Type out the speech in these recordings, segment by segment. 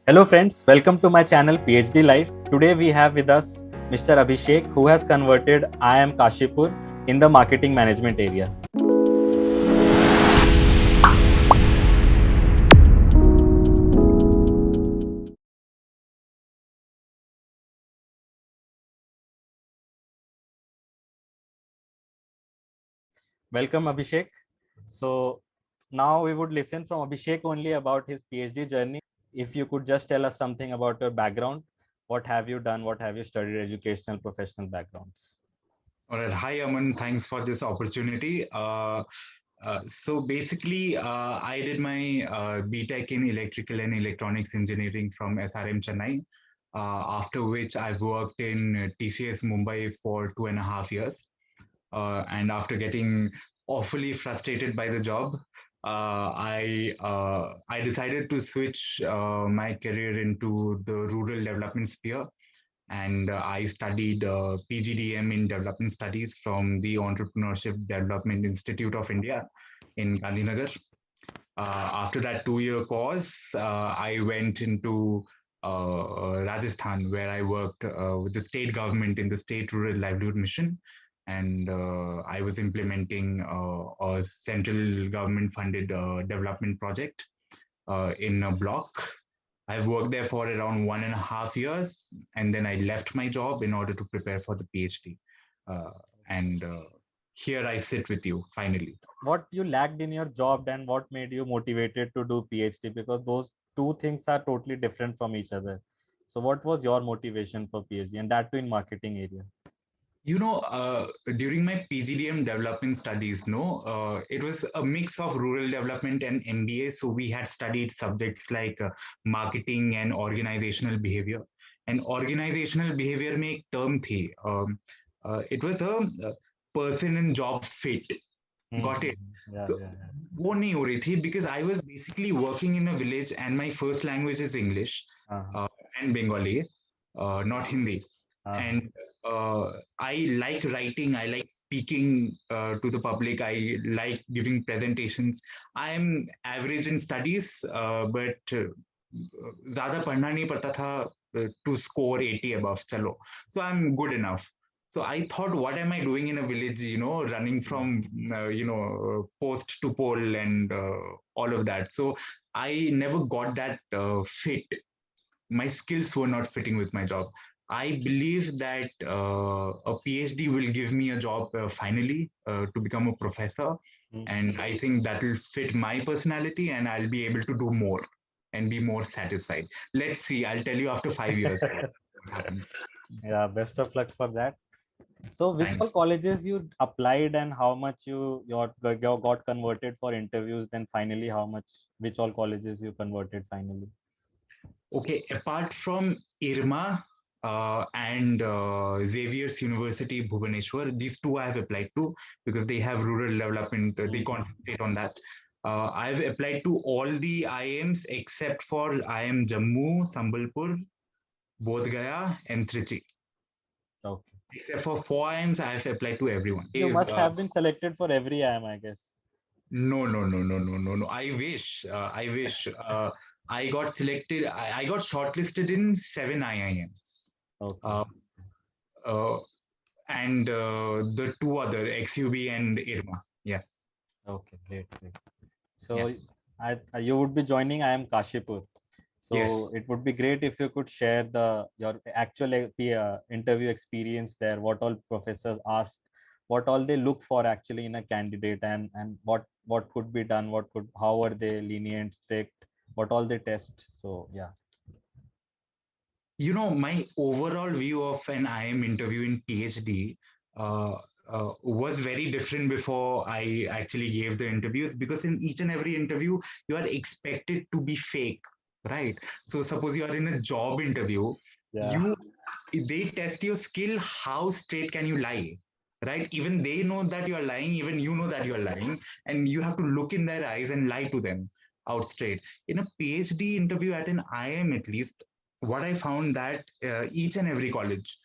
Hello friends, welcome to my channel PhD Life. Today we have with us Mr. Abhishek who has converted IIM Kashipur in the marketing management area. Welcome Abhishek. So now we would listen from Abhishek only about his PhD journey. If you could just tell us something about your background, what have you done, what have you studied, educational, professional backgrounds. All right. Hi, Aman. Thanks for this opportunity. So basically, I did my BTech in Electrical and Electronics Engineering from SRM Chennai, after which I've worked in TCS Mumbai for 2.5 years. And after getting awfully frustrated by the job, I decided to switch my career into the rural development sphere, and I studied PGDM in Development Studies from the Entrepreneurship Development Institute of India in Gandhinagar. After that 2 year course, I went into Rajasthan, where I worked with the state government in the State Rural Livelihood Mission. And I was implementing a central government funded development project in a block. I've worked there for around 1.5 years, and then I left my job in order to prepare for the PhD. Uh, and Here I sit with you finally. What you lacked in your job and what made you motivated to do PhD, because those two things are totally different from each other. So what was your motivation for PhD, and that too in marketing area? During my PGDM development studies, no, it was a mix of rural development and MBA. So we had studied subjects like marketing and organizational behavior. And organizational behavior में एक term थी. It was a person and job fit. Got it. Yeah, So yeah, yeah. वो नहीं हो रही थी because I was basically working in a village and my first language is English Uh-huh. uh, and Bengali, not Hindi. Uh-huh. And I like writing, I like speaking to the public, I like giving presentations. I'm average in studies, but ज़्यादा पढ़ना नहीं पड़ता था to score 80 above चलो. So I'm good enough. So I thought, what am I doing in a village, running from, post to pole and all of that. So I never got that fit. My skills were not fitting with my job. I believe that a PhD will give me a job finally to become a professor. And I think that will fit my personality and I'll be able to do more and be more satisfied. Let's see. I'll tell you after 5 years what happens. Yeah, best of luck for that. So which all Thanks. colleges you applied, and how much you got converted for interviews, then finally how much, which all colleges you converted finally? Okay, apart from IRMA and Xavier's University, Bhubaneswar, these two I have applied to because they have rural development, they concentrate on that. I've applied to all the IIMs except for IIM Jammu, Sambalpur, Bodh Gaya, and Trichy. Okay. Except for four IIMs, I have applied to everyone. You must have been selected for every IIM, I guess. No, no, no, no, no, no, no. I wish. I wish. I got selected. I got shortlisted in seven IIMs. Okay. Uh, uh, and the two other XUB and IRMA. Yeah, Okay, great, great. yeah, So you would be joining IIM Kashipur. yes. So it would be great if you could share your actual interview experience there. What all professors asked, what all they look for actually in a candidate, and what could be done, how are they lenient, strict, what all they test. So yeah. My overall view of an IIM interview in PhD uh, was very different before I actually gave the interviews, because in each and every interview, you are expected to be fake, right? So suppose you are in a job interview, Yeah. you they test your skill, how straight can you lie, right? Even they know that you're lying, even you know that you're lying, and you have to look in their eyes and lie to them out straight. In a PhD interview at an IIM, at least, what I found that each and every college,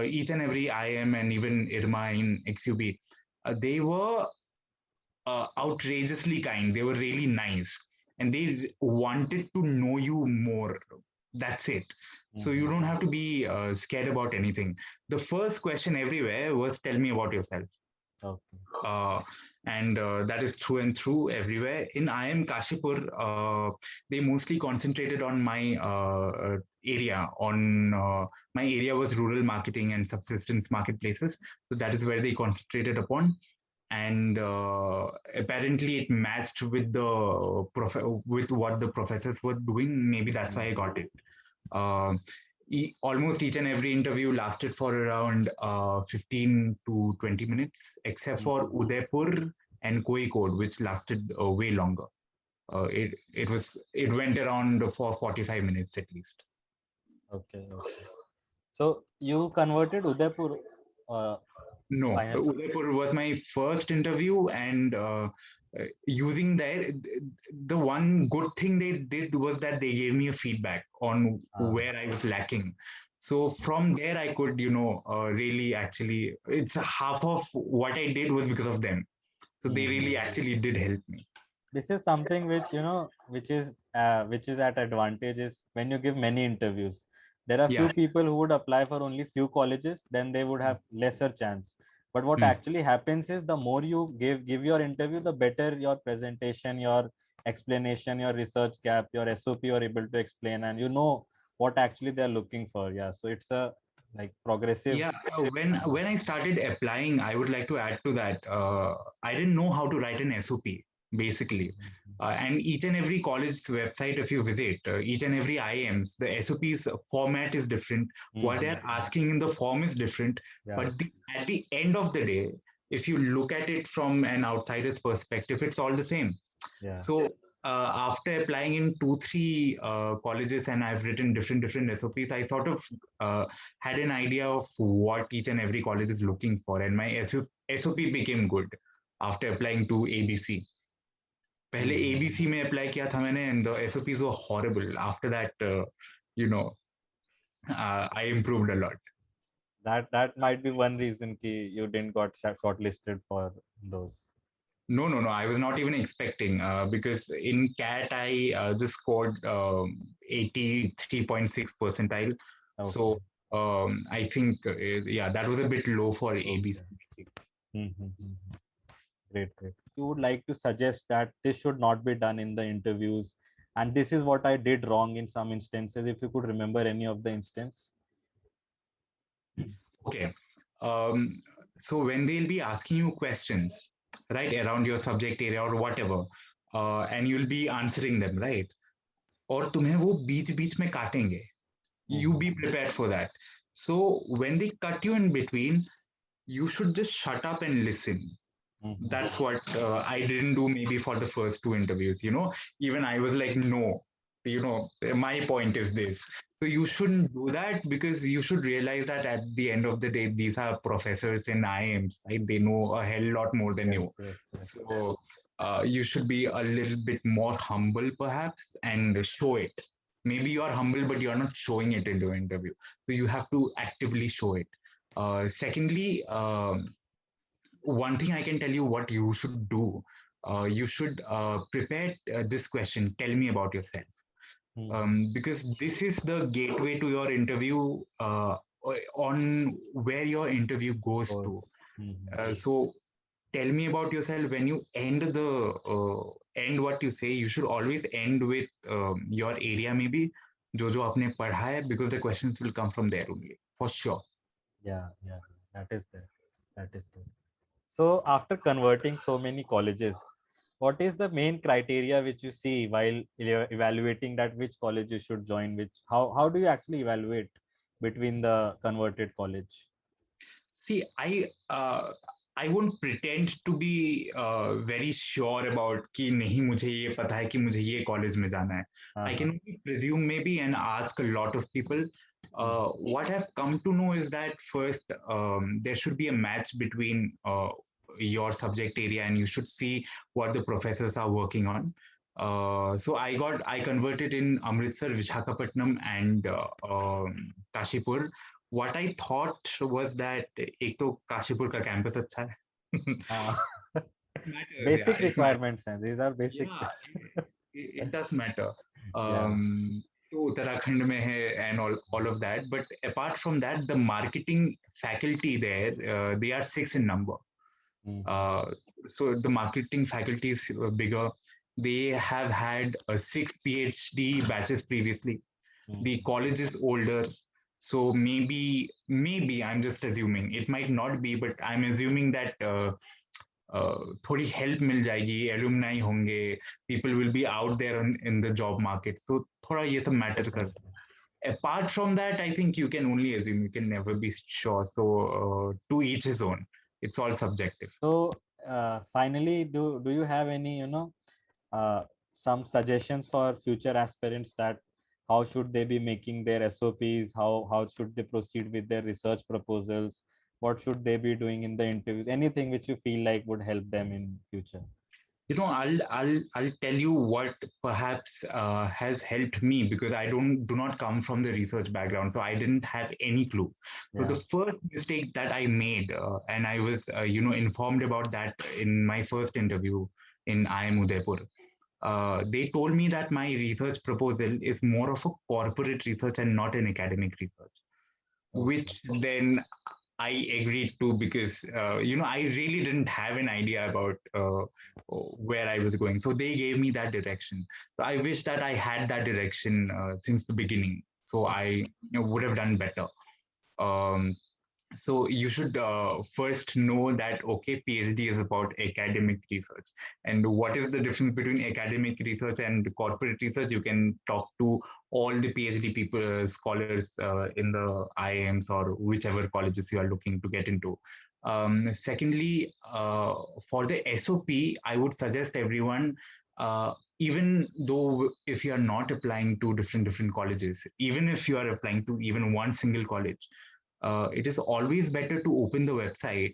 each and every IIM and even IRMA in XUB, they were outrageously kind. They were really nice, and they wanted to know you more. that's it. So you don't have to be scared about anything. The first question everywhere was, tell me about yourself. Okay. And that is true and true everywhere. In IIM Kashipur, they mostly concentrated on my area. My area was rural marketing and subsistence marketplaces, so that is where they concentrated upon. And apparently, it matched with with what the professors were doing. Maybe that's why I got it. Uh, Almost each and every interview lasted for around 15 to 20 minutes, except for Udaipur and Kozhikode, which lasted way longer. It went around for 45 minutes at least. Okay. Okay. So you converted Udaipur. No, Final. Udaipur was my first interview, and using the one good thing they did was that they gave me a feedback on where I was lacking. So from there, I could, really actually, it's half of what I did was because of them. So they really actually did help me. This is something which which is at advantage is when you give many interviews. There are Yeah. few people who would apply for only few colleges, then they would have lesser chance. But what actually happens is the more you give your interview, the better your presentation, your explanation, your research gap, your SOP you are able to explain, and you know what actually they're looking for. Yeah, so it's a like progressive. Yeah, when I started applying, I would like to add to that. I didn't know how to write an SOP basically, and each and every college's website, if you visit, each and every IIMs, the SOP's format is different. What they're asking in the form is different. Yeah. But at the end of the day, if you look at it from an outsider's perspective, it's all the same. Yeah. So after applying in 2 3 colleges, and I've written different SOPs, I sort of had an idea of what each and every college is looking for, and my SOP became good after applying to ABC. पहले ABC में apply किया था मैंने, and the SOPs were horrible. After that, I improved a lot. That might be one reason ki you didn't got shortlisted for those. No. I was not even expecting because in CAT I just scored 83.6 percentile. Okay. So I think that was a bit low for ABC. Great. You would like to suggest that this should not be done in the interviews, and this is what I did wrong in some instances. If you could remember any of the instance. Okay. So when they'll be asking you questions, right, around your subject area or whatever, and you'll be answering them, right? और तुम्हें वो बीच बीच में काटेंगे. You be prepared for that. So when they cut you in between, you should just shut up and listen. That's what I didn't do maybe for the first 2 interviews. Even I was like, no, my point is this. So you shouldn't do that, because you should realize that at the end of the day, these are professors in IIMs, right? They know a hell lot more than you. Yes. So you should be a little bit more humble, perhaps, and show it. Maybe you are humble, but you are not showing it in your interview. So you have to actively show it. Secondly, one thing I can tell you what you should do. You should prepare this question. Tell me about yourself. Because this is the gateway to your interview, on where your interview goes to. So tell me about yourself. When you end what you say, you should always end with your area, maybe जो आपने पढ़ा है, because the questions will come from there only, for sure. Yeah, that is there. So after converting so many colleges, what is the main criteria which you see while evaluating that which college you should join? How do you actually evaluate between the converted college? See, I won't pretend to be very sure about कि नहीं मुझे ये पता है कि मुझे ये college में जाना है. I can only presume maybe and ask a lot of people. What I've come to know is that first there should be a match between your subject area, and you should see what the professors are working on. So I converted in Amritsar, Vishakhapatnam, and Kashipur. What I thought was that एक तो काशीपुर का campus अच्छा है. Basic requirements, and these are basic. Yeah, it does matter. Yeah. तो उत्तराखंड में है and all of that. But apart from that, the marketing faculty there, they are 6 in number. Mhm. Uh, so the marketing faculty is bigger. They have had 6 PhD batches previously. The Mhm. college is older, so maybe I'm just assuming, it might not be, but I'm assuming that थोड़ी help मिल जाएगी, alumni होंगे, people will be out there in the job market, so थोड़ा ये सब matter करता है. Apart from that, I think you can only assume, you can never be sure. So to each his own, it's all subjective. So finally, do you have any uh, some suggestions for future aspirants, that how should they be making their SOPs, how should they proceed with their research proposals, what should they be doing in the interviews, anything which you feel like would help them in future? I'll tell you what perhaps has helped me, because I do not come from the research background, so I didn't have any clue. So Yeah. the first mistake that I made, and I was informed about that in my first interview in IIM Udaipur. They told me that my research proposal is more of a corporate research and not an academic research, Okay. which then I agreed to, because I really didn't have an idea about where I was going. So they gave me that direction. So I wish that I had that direction since the beginning. So I would have done better. Um, so you should first know that, okay, PhD is about academic research, and what is the difference between academic research and corporate research? You can talk to all the PhD people, scholars in the IIMs or whichever colleges you are looking to get into. Secondly, for the SOP, I would suggest everyone, even though if you are not applying to different colleges, even if you are applying to even one single college, it is always better to open the website,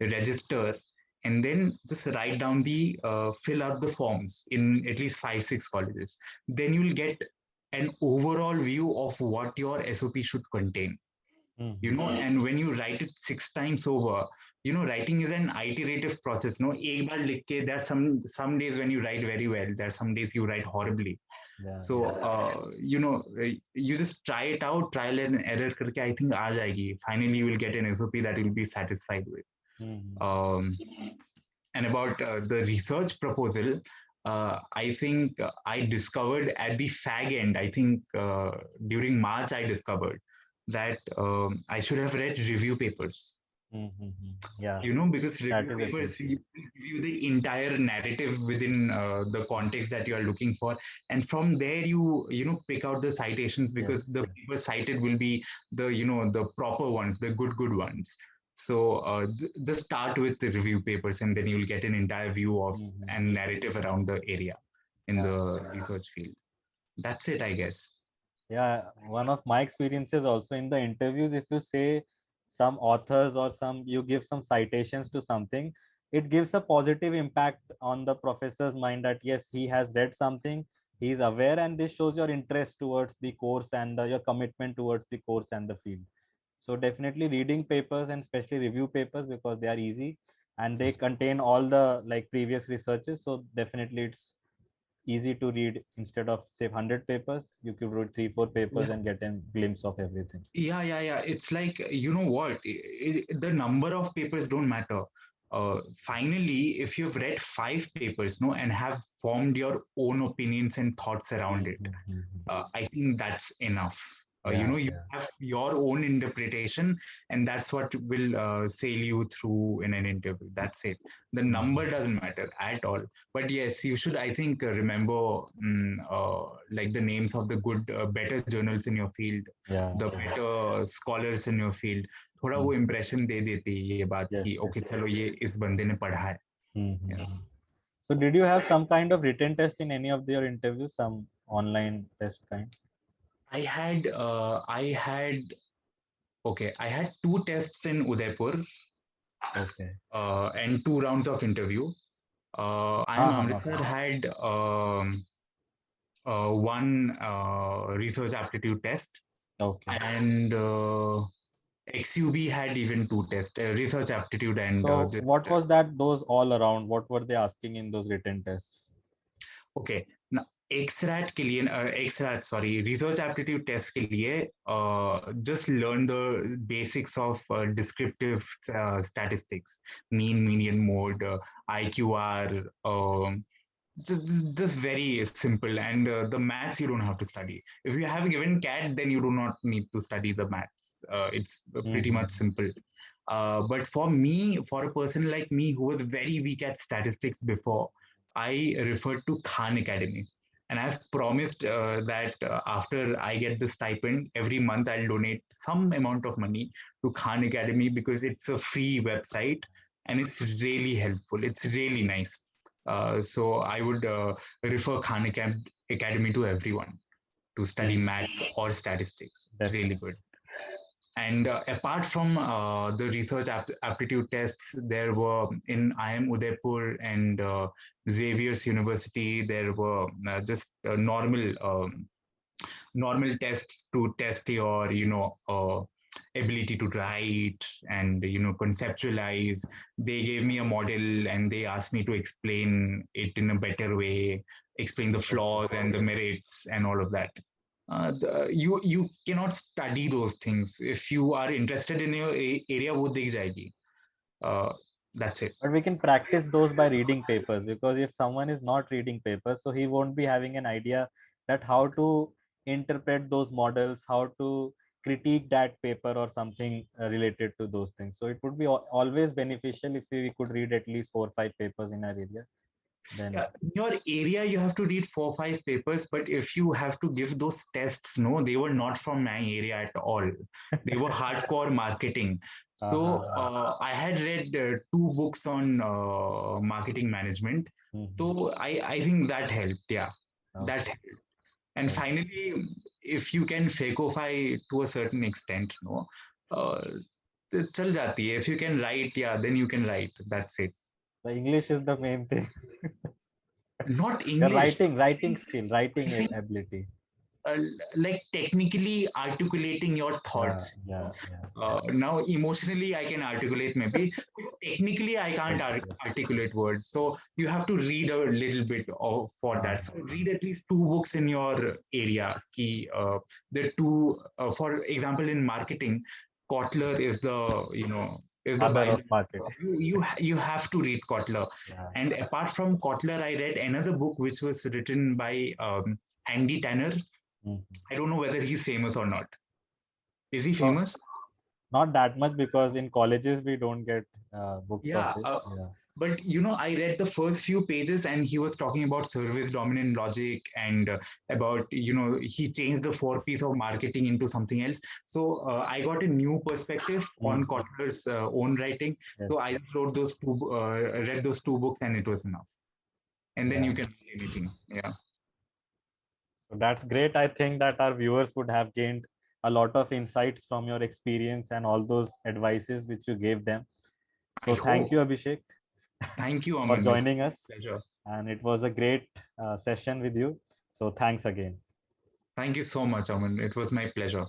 register, and then just write down fill out the forms in at least 5 6 colleges. Then you'll get an overall view of what your SOP should contain. Mhm. And when you write it 6 times over, writing is an iterative process. No, एक बार लिख के, there are some days when you write very well, there are some days you write horribly. Yeah, So yeah. you just try it out, trial and error करके, I think आ जाएगी. Finally you will get an SOP that you'll be satisfied with. Mhm. um, and about the research proposal, I think I discovered at the fag end, I think during March I discovered that I should have read review papers. Mhm. Yeah, Because that review is papers, essential. you give you the entire narrative within the context that you are looking for, and from there pick out the citations, Yes, because the yes. papers cited will be the proper ones, the good ones. So just start with the review papers, and then you'll get an entire view of Mhm. and narrative around the area in Yeah. the research field. That's it, I guess. Yeah, one of my experiences also in the interviews, if you say some authors or you give some citations to something, it gives a positive impact on the professor's mind that yes, he has read something, he is aware, and this shows your interest towards the course and your commitment towards the course and the field. So definitely reading papers, and especially review papers, because they are easy and they contain all the like previous researches. So definitely it's easy to read. Instead of say 100 papers, you could read 3 4 papers and get a glimpse of everything. Yeah. It's like, you know what? The number of papers don't matter. Finally, if you've read 5 papers, no, and have formed your own opinions and thoughts around it, Mhm. I think that's enough. Yeah, You yeah. have your own interpretation, and that's what will sail you through in an interview. That's it. The number Mhm. doesn't matter at all. But yes, you should, I think, remember like the names of the good, better journals in your field, Yeah, the yeah. better scholars in your field. थोड़ा वो Mhm. impression दे देती है ये बात कि Yes, okay, yes. चलो ये इस बंदे ने पढ़ा है. You know. Mhm. So did you have some kind of written test in any of your interviews, some online test kind? I had okay, I had 2 tests in Udaipur, Okay. and 2 rounds of interview. IIM Amritsar Okay. had one research aptitude test, Okay. and XUB had even 2 tests, research aptitude and So this. what was that, those all around, what were they asking in those written tests? Okay, now XRAT के लिए XRAT sorry research aptitude test के लिए just learn the basics of descriptive statistics, mean, median, mode, IQR, just very simple, and the maths you don't have to study. If you have given CAT, then you do not need to study the maths. It's pretty much simple. But for me, for a person like me who was very weak at statistics before, I referred to Khan Academy. And I've promised that after I get the stipend, every month I'll donate some amount of money to Khan Academy, because it's a free website and it's really helpful. It's really nice. So I would refer Khan Academy to everyone to study maths or statistics. It's really good. And apart from the research aptitude tests, there were in IIM Udaipur and Xavier's University, there were just normal tests to test your, ability to write and, conceptualize. They gave me a model and they asked me to explain it in a better way, explain the flaws and the merits and all of that. You cannot study those things. If you are interested in your area, wo dikh jayegi. That's it. But we can practice those by reading papers, because if someone is not reading papers, so he won't be having an idea that how to interpret those models, how to critique that paper or something related to those things. So it would be always beneficial if we could read at least 4 or 5 papers in our area. Then yeah, in your area you have to read 4 or 5 papers, but if you have to give those tests, no, they were not from my area at all. They were hardcore marketing. So I had read 2 books on marketing management. So I think that helped. Yeah, that helped. And finally, if you can fakeify to a certain extent, no, chal jati hai. If you can write, yeah, then you can write. That's it. the English is the main thing. Not The English. writing skill, writing I think, ability. like technically articulating your thoughts. Yeah. Now, emotionally, I can articulate maybe, but technically, I can't articulate words. So you have to read a little bit for that. So read at least 2 books in your area. The two, for example, in marketing, Kotler is is the Father Bible. of marketing. You have to read Kotler. Yeah. And apart from Kotler, I read another book which was written by Andy Tanner. I don't know whether he's famous or not. Is he famous? Not that much, because in colleges we don't get books Yeah, of this. but I read the first few pages and he was talking about service dominant logic and about, he changed the 4 P's of marketing into something else. So I got a new perspective on Kotler's own writing. Yes. So I just read those 2 books and it was enough. And then you can read anything. Yeah. So that's great. I think that our viewers would have gained a lot of insights from your experience and all those advices which you gave them. So thank you, Abhishek. Thank you, Aman, for joining us. Pleasure. And it was a great session with you. So thanks again. Thank you so much, Aman. It was my pleasure.